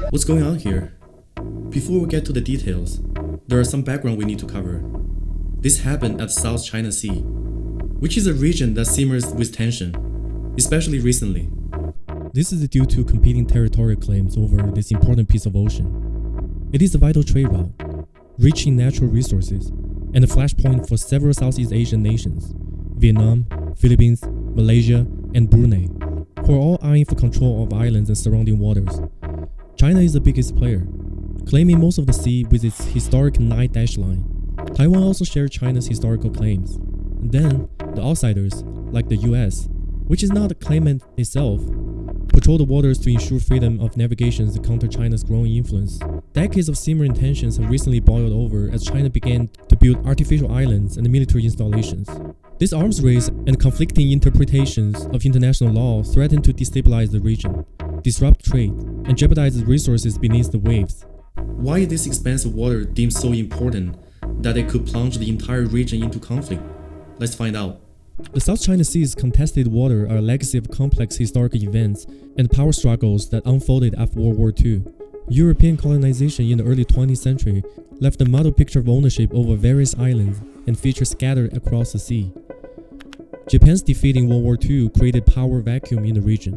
What's going on here? Before we get to the details, there are some background we need to cover. This happened at the South China Sea, which is a region that simmers with tension, especially recently. This is due to competing territorial claims over this important piece of ocean. It is a vital trade route, rich in natural resources, and a flashpoint for several Southeast Asian nations, Vietnam, Philippines, Malaysia, and Brunei, who are all eyeing for control of islands and surrounding waters. China is the biggest player, claiming most of the sea with its historic 9-dash line. Taiwan also shares China's historical claims. And then, the outsiders, like the US, which is not a claimant itself, patrol the waters to ensure freedom of navigation to counter China's growing influence. Decades of simmering tensions have recently boiled over as China began to build artificial islands and military installations. This arms race and conflicting interpretations of international law threaten to destabilize the region, disrupt trade, and jeopardize the resources beneath the waves. Why is this expanse of water deemed so important that it could plunge the entire region into conflict? Let's find out. The South China Sea's contested water are a legacy of complex historical events and power struggles that unfolded after World War II. European colonization in the early 20th century left a muddled picture of ownership over various islands and features scattered across the sea. Japan's defeat in World War II created a power vacuum in the region.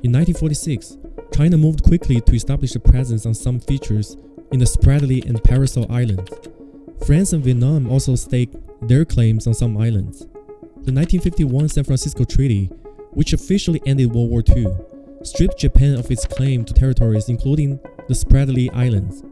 In 1946, China moved quickly to establish a presence on some features in the Spratly and Paracel Islands. France and Vietnam also staked their claims on some islands. The 1951 San Francisco Treaty, which officially ended World War II, stripped Japan of its claim to territories including the Spratly Islands.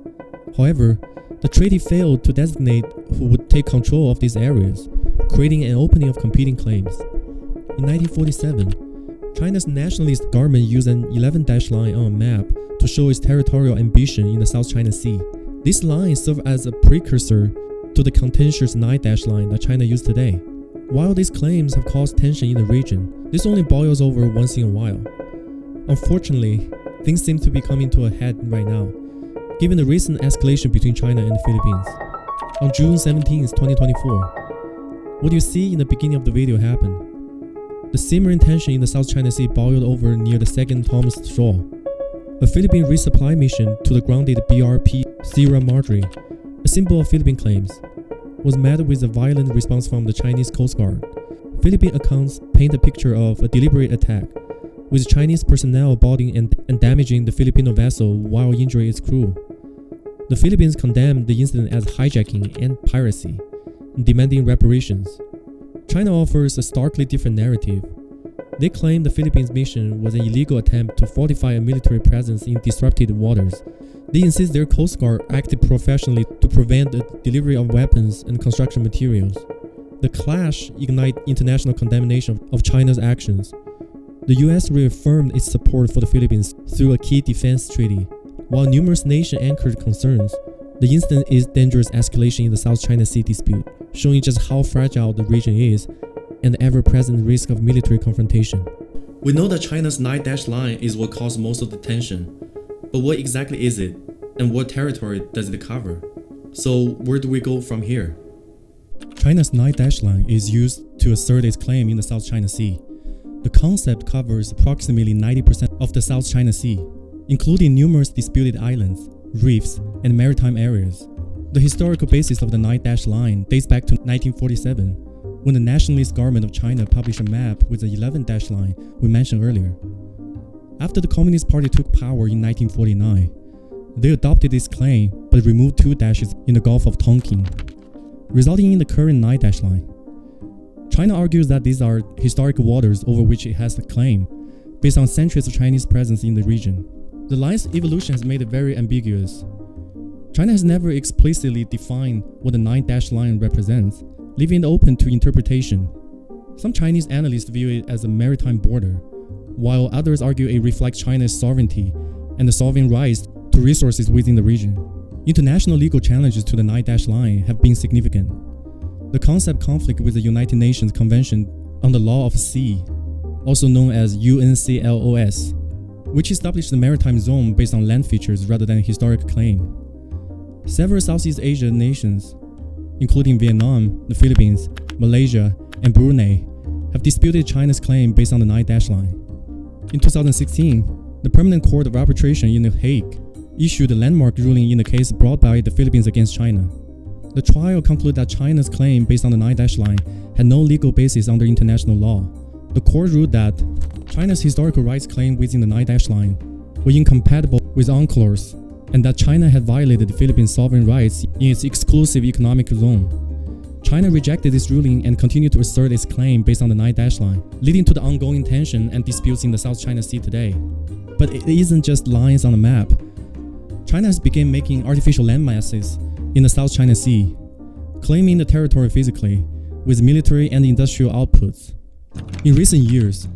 However, the treaty failed to designate who would take control of these areas, creating an opening of competing claims. In 1947, China's nationalist government used an 11-dash line on a map to show its territorial ambition in the South China Sea. This line served as a precursor to the contentious 9-dash line that China uses today. While these claims have caused tension in the region, this only boils over once in a while. Unfortunately, things seem to be coming to a head right now, given the recent escalation between China and the Philippines. On June 17, 2024, what you see in the beginning of the video happened. The simmering tension in the South China Sea boiled over near the second Thomas Shoal. A Philippine resupply mission to the grounded BRP Sierra Madre, a symbol of Philippine claims, was met with a violent response from the Chinese Coast Guard. Philippine accounts paint a picture of a deliberate attack, with Chinese personnel boarding and damaging the Filipino vessel while injuring its crew. The Philippines condemned the incident as hijacking and piracy, demanding reparations. China offers a starkly different narrative. They claim the Philippines mission was an illegal attempt to fortify a military presence in disrupted waters. They insist their Coast Guard acted professionally to prevent the delivery of weapons and construction materials. The clash ignited international condemnation of China's actions. The US reaffirmed its support for the Philippines through a key defense treaty. While numerous nations anchored concerns, the incident is dangerous escalation in the South China Sea dispute, showing just how fragile the region is and the ever-present risk of military confrontation. We know that China's 9-dash line is what caused most of the tension, but what exactly is it, and what territory does it cover? So where do we go from here? China's 9-dash line is used to assert its claim in the South China Sea. The concept covers approximately 90% of the South China Sea, including numerous disputed islands, reefs, and maritime areas. The historical basis of the 9-dash line dates back to 1947, when the nationalist government of China published a map with the 11-dash line we mentioned earlier. After the Communist Party took power in 1949, they adopted this claim but removed 2 dashes in the Gulf of Tonkin, resulting in the current 9-dash line. China argues that these are historical waters over which it has a claim, based on centuries of Chinese presence in the region. The line's evolution has made it very ambiguous. China has never explicitly defined what the 9-dash line represents, leaving it open to interpretation. Some Chinese analysts view it as a maritime border, while others argue it reflects China's sovereignty and the sovereign rights to resources within the region. International legal challenges to the 9-dash line have been significant. The concept conflict with the United Nations Convention on the Law of Sea, also known as UNCLOS, which established the maritime zone based on land features rather than historic claim. Several Southeast Asian nations, including Vietnam, the Philippines, Malaysia, and Brunei, have disputed China's claim based on the 9-dash line. In 2016, the Permanent Court of Arbitration in The Hague issued a landmark ruling in the case brought by the Philippines against China. The trial concluded that China's claim based on the 9-dash line had no legal basis under international law. The court ruled that China's historical rights claim within the 9-dash line were incompatible with UNCLOS, and that China had violated the Philippines' sovereign rights in its exclusive economic zone. China rejected this ruling and continued to assert its claim based on the 9-dash line, leading to the ongoing tension and disputes in the South China Sea today. But it isn't just lines on a map. China has begun making artificial landmasses in the South China Sea, claiming the territory physically, with military and industrial outputs. In recent years,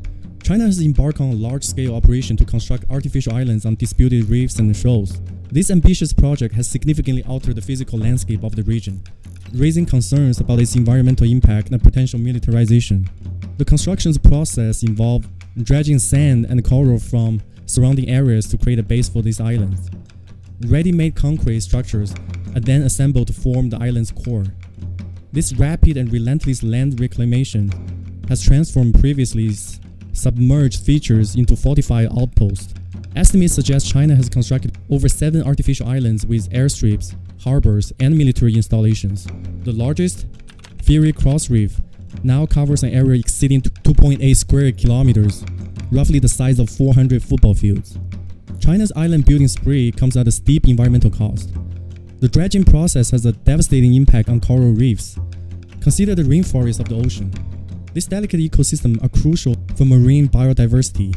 China has embarked on a large-scale operation to construct artificial islands on disputed reefs and shoals. This ambitious project has significantly altered the physical landscape of the region, raising concerns about its environmental impact and potential militarization. The construction process involved dredging sand and coral from surrounding areas to create a base for these islands. Ready-made concrete structures are then assembled to form the island's core. This rapid and relentless land reclamation has transformed previously submerged features into fortified outposts. Estimates suggest China has constructed over 7 artificial islands with airstrips, harbors, and military installations. The largest, Fury Cross Reef, now covers an area exceeding 2.8 square kilometers, roughly the size of 400 football fields. China's island building spree comes at a steep environmental cost. The dredging process has a devastating impact on coral reefs. Consider the rainforests of the ocean. These delicate ecosystems are crucial for marine biodiversity,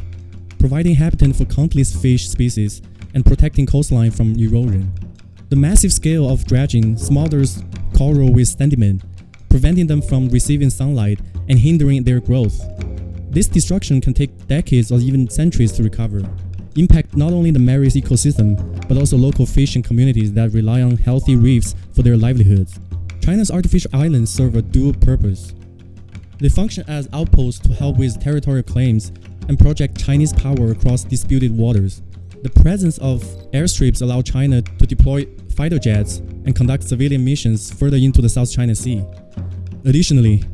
providing habitat for countless fish species and protecting coastline from erosion. The massive scale of dredging smothers coral with sediment, preventing them from receiving sunlight and hindering their growth. This destruction can take decades or even centuries to recover, impact not only the marine ecosystem, but also local fishing communities that rely on healthy reefs for their livelihoods. China's artificial islands serve a dual purpose. They function as outposts to help with territorial claims and project Chinese power across disputed waters. The presence of airstrips allow China to deploy fighter jets and conduct civilian missions further into the South China Sea. Additionally,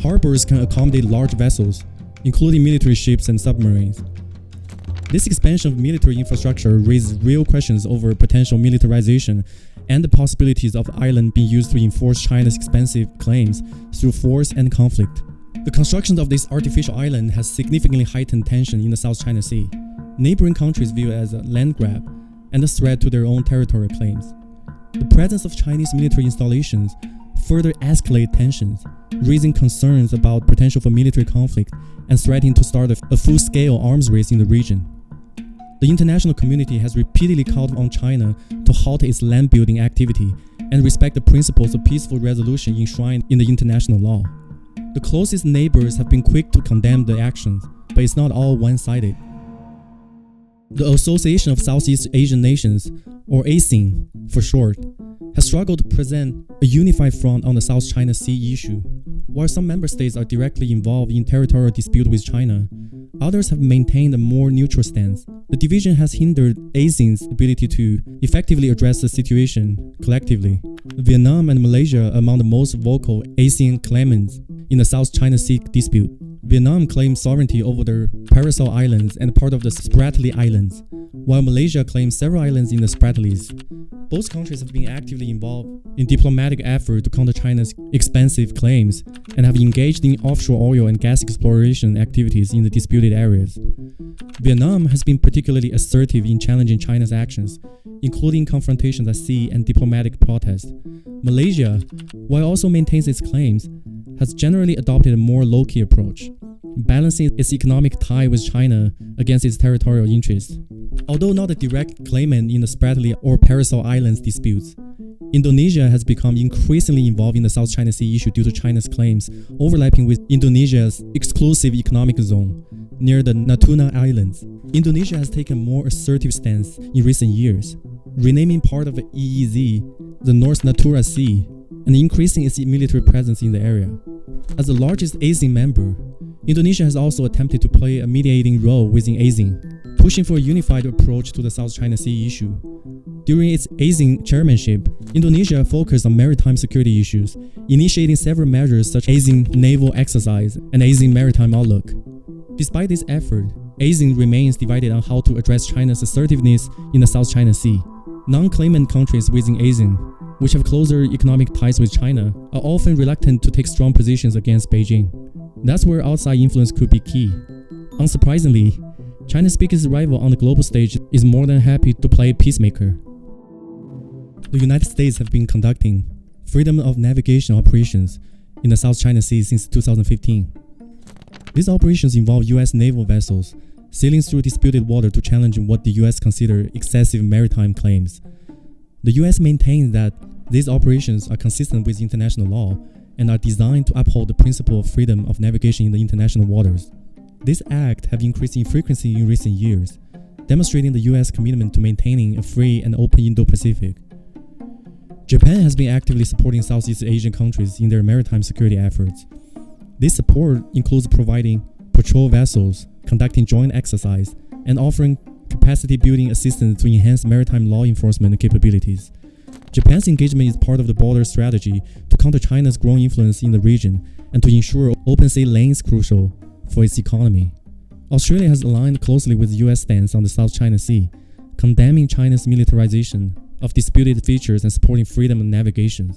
harbors can accommodate large vessels, including military ships and submarines. This expansion of military infrastructure raises real questions over potential militarization and the possibilities of the island being used to enforce China's expansive claims through force and conflict. The construction of this artificial island has significantly heightened tension in the South China Sea. Neighboring countries view it as a land grab and a threat to their own territorial claims. The presence of Chinese military installations further escalate tensions, raising concerns about potential for military conflict and threatening to start a full-scale arms race in the region. The international community has repeatedly called on China to halt its land-building activity and respect the principles of peaceful resolution enshrined in the international law. The closest neighbors have been quick to condemn the actions, but it's not all one-sided. The Association of Southeast Asian Nations, or ASEAN for short, has struggled to present a unified front on the South China Sea issue. While some member states are directly involved in territorial dispute with China, others have maintained a more neutral stance. The division has hindered ASEAN's ability to effectively address the situation collectively. Vietnam and Malaysia are among the most vocal ASEAN claimants in the South China Sea dispute. Vietnam claims sovereignty over the Paracel Islands and part of the Spratly Islands, while Malaysia claims several islands in the Spratlys. Both countries have been actively involved in diplomatic efforts to counter China's expansive claims and have engaged in offshore oil and gas exploration activities in the disputed areas. Vietnam has been particularly assertive in challenging China's actions, including confrontations at sea and diplomatic protests. Malaysia, while also maintains its claims, has generally adopted a more low-key approach, balancing its economic tie with China against its territorial interests. Although not a direct claimant in the Spratly or Paracel Islands disputes, Indonesia has become increasingly involved in the South China Sea issue due to China's claims overlapping with Indonesia's exclusive economic zone near the Natuna Islands. Indonesia has taken a more assertive stance in recent years, renaming part of the EEZ the North Natura Sea and increasing its military presence in the area. As the largest ASEAN member, Indonesia has also attempted to play a mediating role within ASEAN, pushing for a unified approach to the South China Sea issue. During its ASEAN chairmanship, Indonesia focused on maritime security issues, initiating several measures such as ASEAN Naval Exercise and ASEAN Maritime Outlook. Despite this effort, ASEAN remains divided on how to address China's assertiveness in the South China Sea. Non-claimant countries within ASEAN, which have closer economic ties with China, are often reluctant to take strong positions against Beijing. That's where outside influence could be key. Unsurprisingly, China's biggest rival on the global stage is more than happy to play peacemaker. The United States have been conducting freedom of navigation operations in the South China Sea since 2015. These operations involve U.S. naval vessels sailing through disputed water to challenge what the U.S. consider excessive maritime claims. The U.S. maintains that these operations are consistent with international law and are designed to uphold the principle of freedom of navigation in the international waters. This act have increased in frequency in recent years, demonstrating the U.S. commitment to maintaining a free and open Indo-Pacific. Japan has been actively supporting Southeast Asian countries in their maritime security efforts. This support includes providing patrol vessels, conducting joint exercise, and offering capacity-building assistance to enhance maritime law enforcement capabilities. Japan's engagement is part of the broader strategy to counter China's growing influence in the region and to ensure open sea lanes crucial for its economy. Australia has aligned closely with the U.S. stance on the South China Sea, condemning China's militarization of disputed features and supporting freedom of navigation.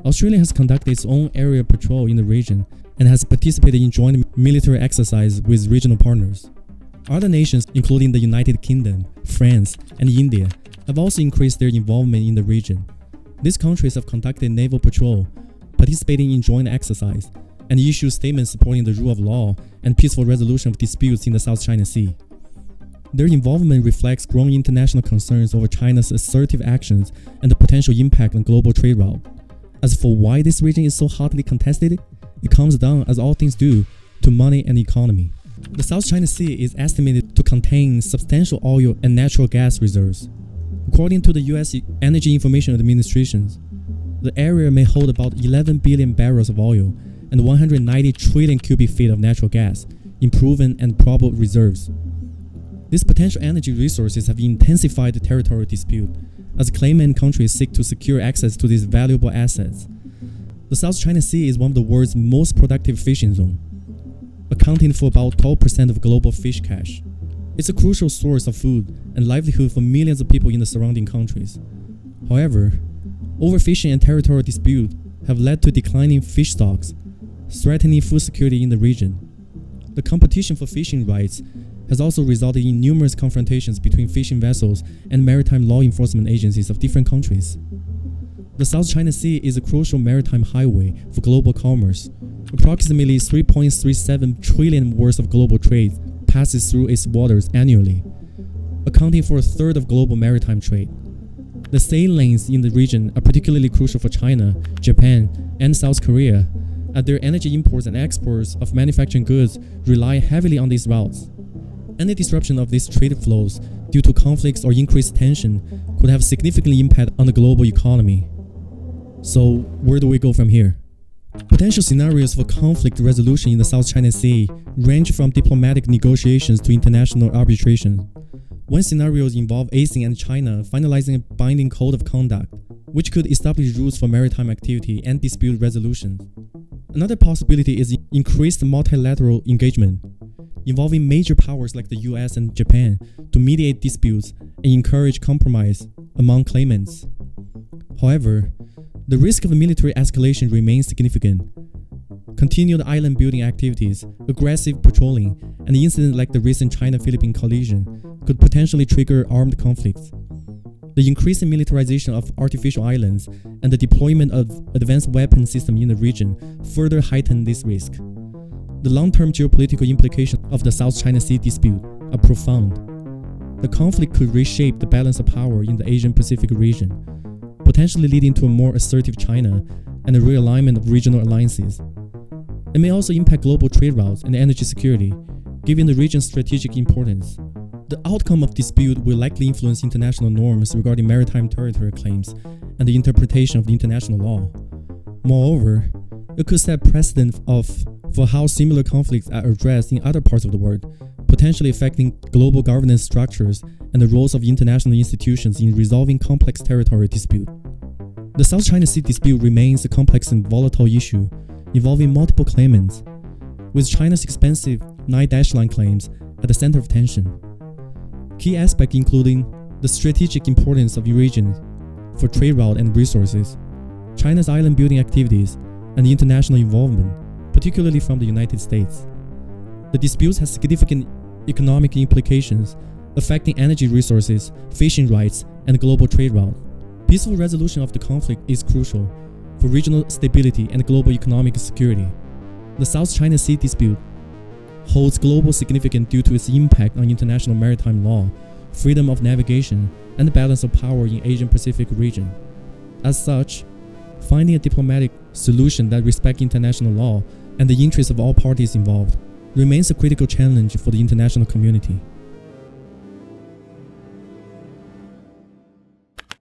Australia has conducted its own area patrol in the region and has participated in joint military exercises with regional partners. Other nations, including the United Kingdom, France, and India, have also increased their involvement in the region. These countries have conducted naval patrol, participating in joint exercise, and issued statements supporting the rule of law and peaceful resolution of disputes in the South China Sea. Their involvement reflects growing international concerns over China's assertive actions and the potential impact on global trade route. As for why this region is so hotly contested, it comes down, as all things do, to money and economy. The South China Sea is estimated to contain substantial oil and natural gas reserves. According to the U.S. Energy Information Administration, the area may hold about 11 billion barrels of oil and 190 trillion cubic feet of natural gas in proven and probable reserves. These potential energy resources have intensified the territorial dispute as claimant countries seek to secure access to these valuable assets. The South China Sea is one of the world's most productive fishing zones, accounting for about 12% of global fish catch. It's a crucial source of food and livelihood for millions of people in the surrounding countries. However, overfishing and territorial dispute have led to declining fish stocks, threatening food security in the region. The competition for fishing rights has also resulted in numerous confrontations between fishing vessels and maritime law enforcement agencies of different countries. The South China Sea is a crucial maritime highway for global commerce. Approximately 3.37 trillion worth of global trade passes through its waters annually, accounting for a third of global maritime trade. The sail lanes in the region are particularly crucial for China, Japan, and South Korea, as their energy imports and exports of manufacturing goods rely heavily on these routes. Any disruption of these trade flows due to conflicts or increased tension could have significant impact on the global economy. So, where do we go from here? Potential scenarios for conflict resolution in the South China Sea range from diplomatic negotiations to international arbitration. One scenario involves ASEAN and China finalizing a binding code of conduct, which could establish rules for maritime activity and dispute resolution. Another possibility is increased multilateral engagement, involving major powers like the US and Japan to mediate disputes and encourage compromise among claimants. However, the risk of military escalation remains significant. Continued island-building activities, aggressive patrolling, and incidents like the recent China-Philippine collision could potentially trigger armed conflicts. The increasing militarization of artificial islands and the deployment of advanced weapon systems in the region further heighten this risk. The long-term geopolitical implications of the South China Sea dispute are profound. The conflict could reshape the balance of power in the Asian-Pacific region, potentially leading to a more assertive China and a realignment of regional alliances. It may also impact global trade routes and energy security, given the region's strategic importance. The outcome of dispute will likely influence international norms regarding maritime territory claims and the interpretation of the international law. Moreover, it could set precedent for how similar conflicts are addressed in other parts of the world, potentially affecting global governance structures and the roles of international institutions in resolving complex territorial dispute. The South China Sea dispute remains a complex and volatile issue involving multiple claimants, with China's expensive 9-line claims at the center of tension. Key aspects including the strategic importance of the region for trade route and resources, China's island building activities, and the international involvement, particularly from the United States. The dispute has significant economic implications affecting energy resources, fishing rights, and global trade route. Peaceful resolution of the conflict is crucial for regional stability and global economic security. The South China Sea dispute holds global significance due to its impact on international maritime law, freedom of navigation, and the balance of power in Asian-Pacific region. As such, finding a diplomatic solution that respects international law and the interests of all parties involved remains a critical challenge for the international community.